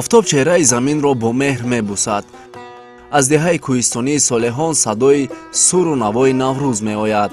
офтоб чеҳраи заминро бо меҳр мебусад. аз деҳаи кӯҳистонии солеҳон садои суру навои наврӯз меояд.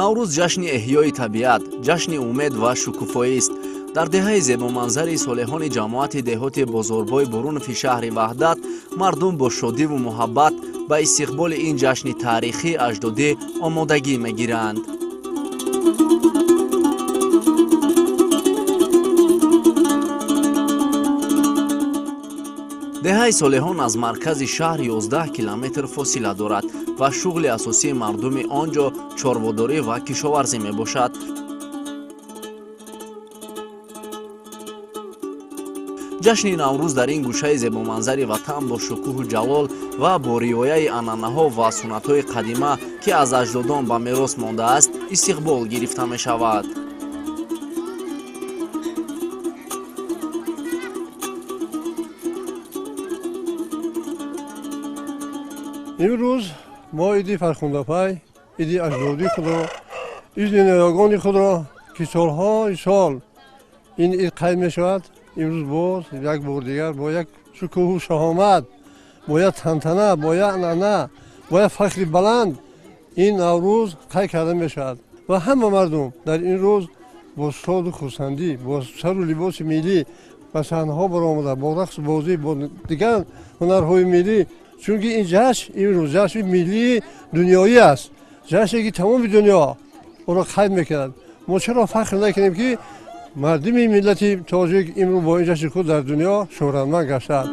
наврӯз ҷашни эҳёи табиат, ҷашни умед ва шукуфоист. дар деҳаи зебоманзари солеҳони ҷамоати деҳоти бозорбои бурунфи шаҳри ваҳдат мардум бо шодиву муҳаббат ба истиқболи ин ҷашни таърихии аҷдодӣ омодагӣ мегиранд. деҳаи солеҳон аз маркази шаҳр 11 километр фосила дорад ва шуғли асосии мардуми он ҷо чорводорӣ ва кишоварзӣ мебошад. ҷашни наврӯз дар ин гӯшаи зебоманзари ватан бо шукӯҳу ҷалол ва бо риояи анъанаҳо ва суннатҳои қадима ки аз аҷдодон ба мерос мондааст истиқбол гирифта мешавад. имрӯз мо иди фархундапай, иди аҷдоди худро, иди ноягони худро ки солҳои сол ин ид қайд мешавад, имрӯз боз як бор дигар бо як шукӯҳу шаҳомат, бо як тантана, бо як анъана, бо як фахри баланд ин наврӯз қайд карда мешавад ва ҳама мардум дар ин рӯз бо шоду хурсандӣ, бо сару либоси миллӣ ба саҳнаҳо баромада, бо рақсу бозӣ, бо дигар ҳунарҳои миллӣ. чунки ин ҷашн имрӯз ҷашни миллии дунёӣ аст, ҷашне ки тамоми дунё онро қайд мекунад. мо чаро фахр накунем ки мардуми миллати тоҷик имрӯз бо ин ҷашни худ дар дунё шӯҳратманд гаштаанд.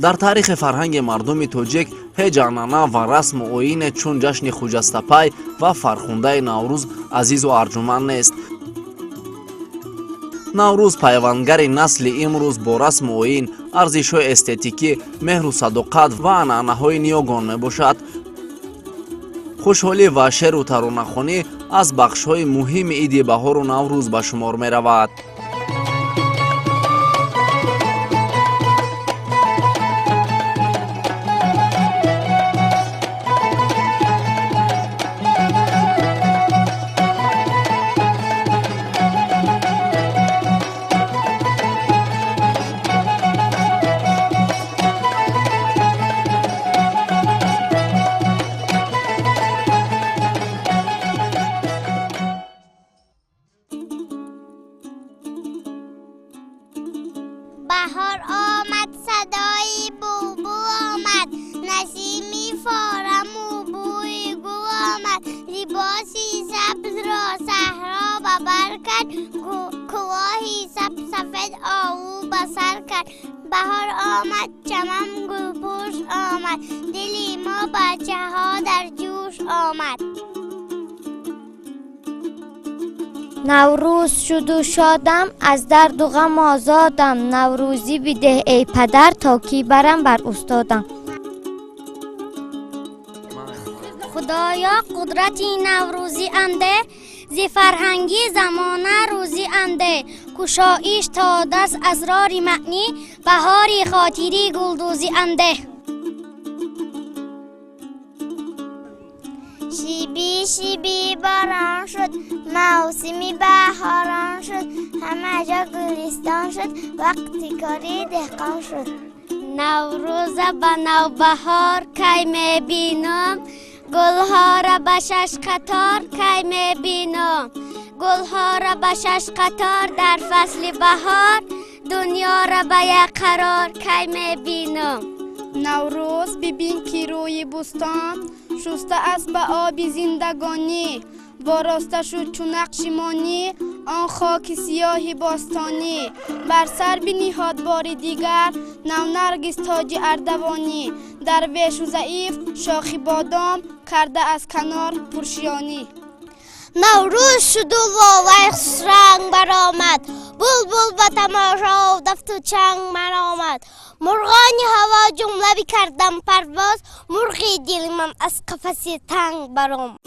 дар таърихи фарҳанги мардуми тоҷик ҳеҷ анъана ва расму оине чун ҷашни хуҷастапай ва фархундаи наврӯз азизу арҷуманд нест. наврӯз пайвандгари насли имрӯз бо расму оин, арзишҳои эстетикӣ, меҳру садоқат ва анъанаҳои ниёгон мебошад. хушҳолӣ ва шеру таронахонӣ аз бахшҳои муҳими иди баҳору наврӯз ба шумор меравад. بهار آمد صدای بلبل آمد، نسیمی فارم و بوی گل آمد، لباسی سبز را صحرا به بر کرد، کلاهی سفید آهو به سر کرد. بهار آمد چمن گلپوش آمد، دلی ما بچه ها در جوش آمد. نوروز شد و شادم، از درد و غم آزادم، نوروزی بده ای پدر تا کی برم بر استادم. خدایا قدرتی نوروزی انده، زی فرهنگی زمانه روزی انده، کشایش تا دست اسرار معنی بهاری خاطری گلدوزی انده. شیبی شیبی باران شد، موسمی بهاران شد، همه جا گلستان شد، وقتی کاری دهقان شد. نوروز به نوبهار کی میبینم، گلها را به شش قطار کی میبینم، گلها را به شش قطار در فصل بهار، دنیا را به یک قرار کی میبینم. نوروز ببین که روی بستان شسته است به آب زندگانی، وارسته شد چون نقش مانی آن خاک سیاه باستانی، بر سر بنهاد بار دیگر نو نرگس تاج اردوانی، درویش و ضعیف شاخ بادام کرده از کنار پرشیانی. نوروز شد و واوش رنگ برآمد، بلبل به تماشا و دفت و چنگ برآمد. مرغان هوا جمله بکردم پرواز، مرغی دل من از قفس تنگ برآمد.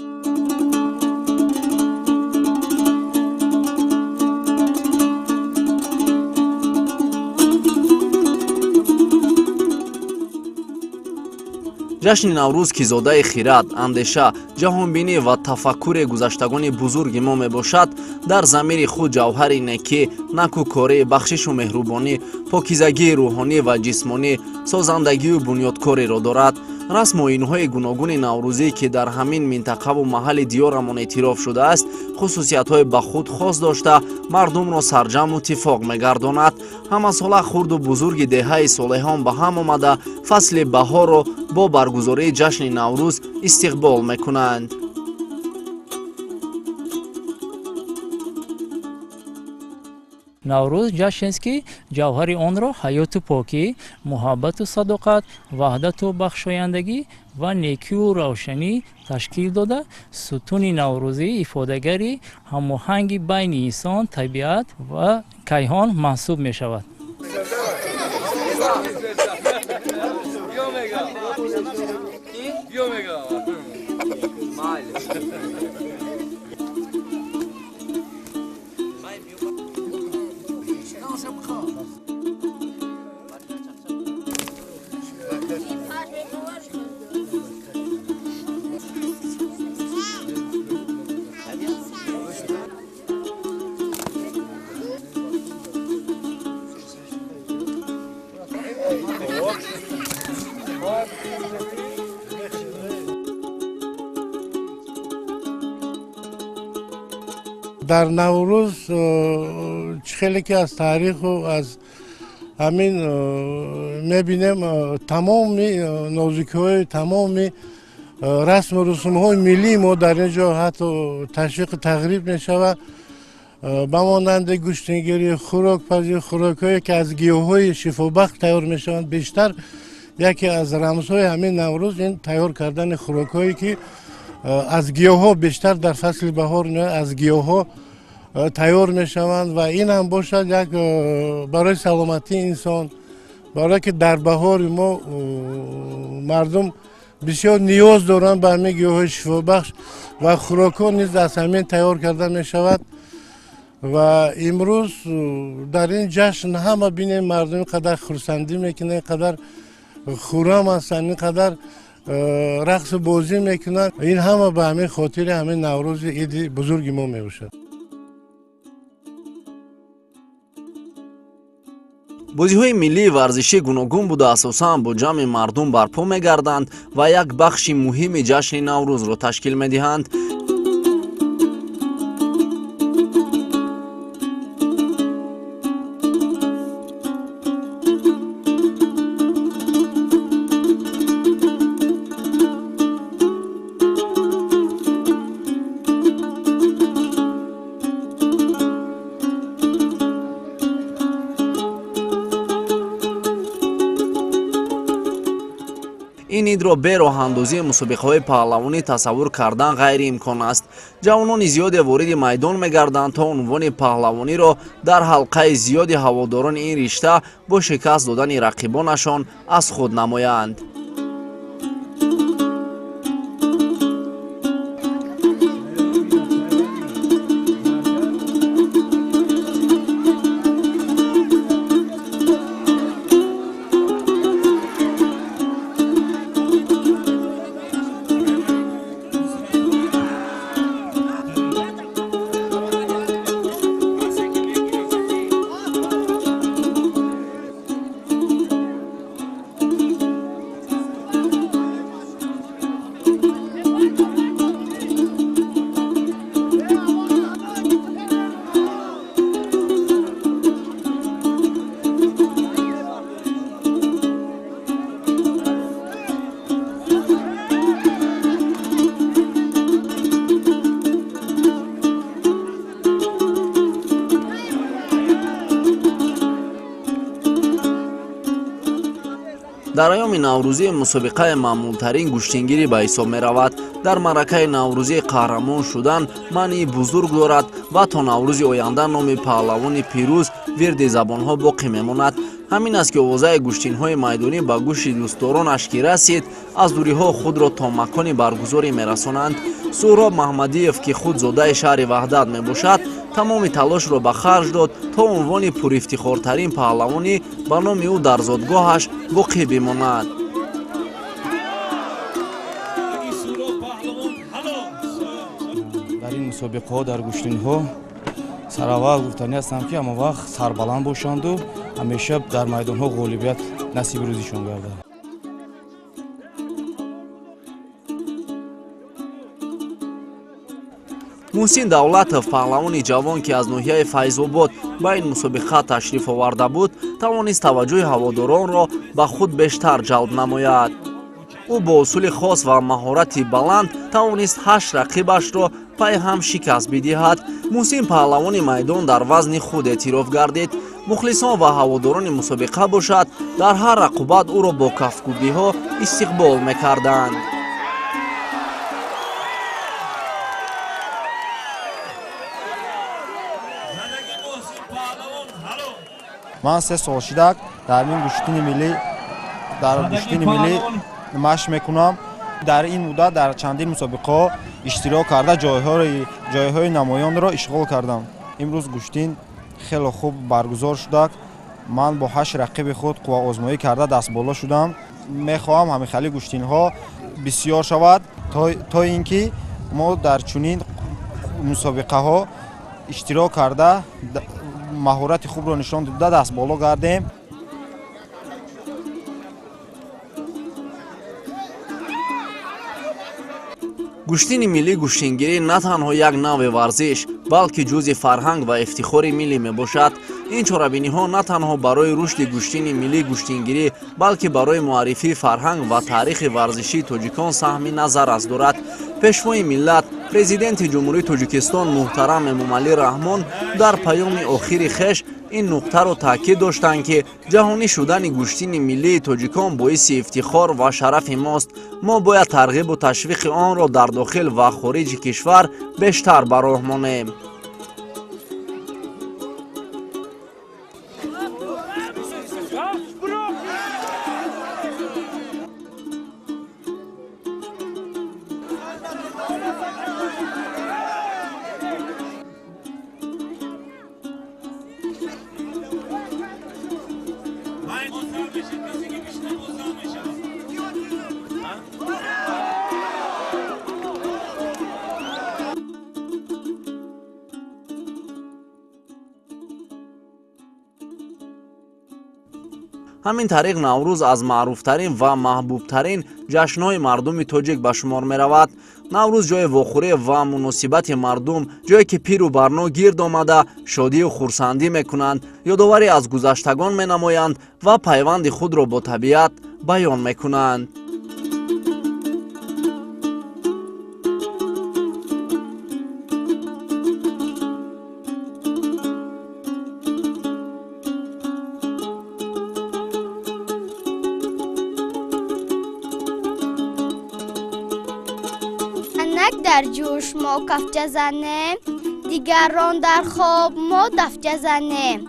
ҷашни наврӯз ки зодаи хират, андеша, ҷаҳонбинӣ ва тафаккури гузаштагони бузурги мо мебошад, дар замири худ ҷавҳари некӣ, накӯкорӣ, бахшишу меҳрубонӣ, покизагии рӯҳонӣ ва ҷисмонӣ, созандагию бунёдкореро дорад. расму оинҳои гуногуни наврӯзӣ ки дар ҳамин минтақаву маҳалли диёрамон эътироф шудааст, хусусиятҳои ба худ хос дошта, мардумро сарҷаму тифоқ мегардонад. ҳамасола хурду бузурги деҳаи солеҳон ба ҳам омада, фасли баҳорро бо баргузории ҷашни наврӯз истиқбол мекунанд. наврӯз ҷашнест ки ҷавҳари онро ҳаёту покӣ, муҳаббату садоқат, ваҳдату бахшояндагӣ ва некию равшанӣ ташкил дода, сутуни наврӯзӣ ифодагари ҳамоҳанги байни инсон, табиат ва кайҳон маҳсуб мешавад. در نوروز خیلی که از تاریخ و از همین میبینیم تمام نازکی‌های تمام رسم و رسوم‌های ملی ما در اینجا حتی تشویق تقریب میشود، به مانند گوشتگیری، خوراک پزی، خوراک‌هایی که از گیاهای شفابخش تیار میشوند. بیشتر یکی از رمزهای همین نوروز این تیار کردن خوراک‌هایی که از گیاها بیشتر در فصل بهار از گیاها تیار میشوند و این هم باشد یک برای سلامتی انسان، برای که در بهار ما مردم بسیار نیاز دارند به همین گیاهای شفابخش و خوراک‌ها نیز از همین تیار کرده میشود. و امروز در این جشن همه بینیم مردم قدر خرسندی میکنه، قدر خورم هستند، قدر رقص بازی میکنند. این همه به همین خاطر همین نوروز عید بزرگ ما میباشد. бозиҳои миллии варзишӣ гуногун буда асосан бо ҷамъи мардум барпо мегарданд ва як бахши муҳими ҷашни наврӯзро ташкил медиҳанд. ин идро бе роҳандозии мусобиқаҳои паҳлавонӣ тасаввур кардан ғайриимкон аст. ҷавонони зиёде вориди майдон мегарданд то унвони паҳлавониро дар ҳалқаи зиёди ҳаводорони ин ришта бо шикаст додани рақибонашон аз худ намоянд. дар айёми наврӯзӣ мусобиқаи маъмултарин гӯштингирӣ ба ҳисоб меравад. дар маъракаи наврӯзӣ қаҳрамон шудан маънии бузург дорад ва то наврӯзи оянда номи паҳлавони пирӯз вирди забонҳо боқӣ мемонад. ҳамин аст ки овозаи гӯштинҳои майдонӣ ба гӯши дӯстдоронаш ки расид, аз дӯриҳо худро то макони баргузорӣ мерасонанд. суҳроб маҳмадиев ки худ зодаи шаҳри ваҳдат мебошад, тамоми талошро ба харҷ дод то унвони пурифтихортарин паҳлавонӣ ба номи ӯ дар зодгоҳаш боқӣ бимонад. дар ин мусобиқаҳо дар гӯштинҳо сараввал гуфтанӣ ҳастам ки ҳама вақт сарбаланд бошанду ҳамеша дар майдонҳо ғолибият насиби рӯзишон гардад. муҳсин давлатов, паҳлавони ҷавон ки аз ноҳияи файзобод ба ин мусобиқа ташриф оварда буд, тавонист таваҷҷӯҳи ҳаводоронро ба худ бештар ҷалб намояд. ӯ бо усули хос ва маҳорати баланд тавонист 8 рақибашро пай ҳам шикаст бидиҳад. муҳсин паҳлавони майдон дар вазни худ эътироф гардид. мухлисон ва ҳаводорони мусобиқа бошад, дар ҳар рақобат ӯро бо кафкӯбиҳо истиқбол мекарданд. ман 3 сол шидак дар ин гӯштини миллӣ машқ мекунам. дар ин муддат дар чандин мусобиқаҳо иштирок карда ҷойҳои намоёнро ишғол кардам. имрӯз гӯштин хеле хуб баргузор шудак. ман бо 8 рақиби худ қувваозмоӣ карда дастболо шудам. мехоҳам ҳамихали гӯштинҳо бисёр шавад, то ин ки мо дар чунин мусобиқаҳо иштирок карда маҳорати хубро нишон дода дастболо гардем. гӯштини миллӣ гӯштингирӣ на танҳо як навъи варзиш, балки ҷузъи фарҳанг ва ифтихори миллӣ мебошад. ин чорабиниҳо на танҳо барои рушди гӯштини миллӣ гӯштингирӣ, балки барои муаррифии фарҳанг ва таърихи варзишии тоҷикон саҳми назар аз дорад. пешвои миллат, президенти ҷумҳурии Тоҷикистон муҳтарам Эмомалӣ Раҳмон дар паёми охири хеш ин нуқтаро таъкид доштанд ки ҷаҳонӣ шудани гӯштини миллии тоҷикон боиси ифтихор ва шарафи мост. мо бояд тарғибу ташвиқи онро дар дохил ва хориҷи кишвар бештар ба роҳ монем. ҳамин тариқ наврӯз аз маъруфтарин ва маҳбубтарин ҷашнҳои мардуми тоҷик ба шумор меравад. наврӯз ҷои вохӯрӣ ва муносибати мардум, ҷое ки пиру барно гирд омада шодию хурсандӣ мекунанд, ёдоварӣ аз гузаштагон менамоянд ва пайванди худро бо табиат баён мекунанд. در جوش ما کفچه زنیم، دیگران در خواب ما دفچه زنیم.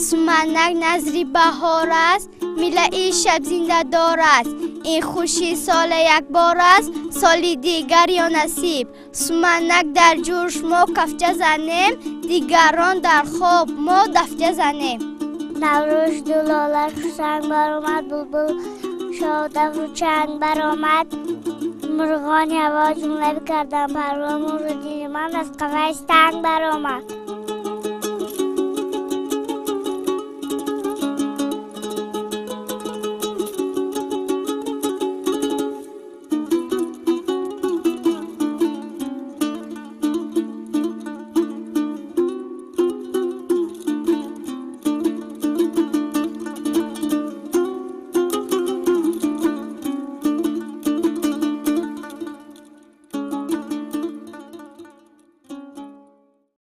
سمنک نظری بهار است، میله شب زنده دار است. این خوشی سال یک بار است، سالی دیگر یا نصیب. سمنک در جوش ما کفچه زنیم، دیگران در خواب ما دفچه زنیم. نوروز دلالش سنگ برآمد، بلبل شادم رو چنگ برآمد. مرغان هوا جمله کردن، پروانه رو دیدم از قفس تنگ برآمد.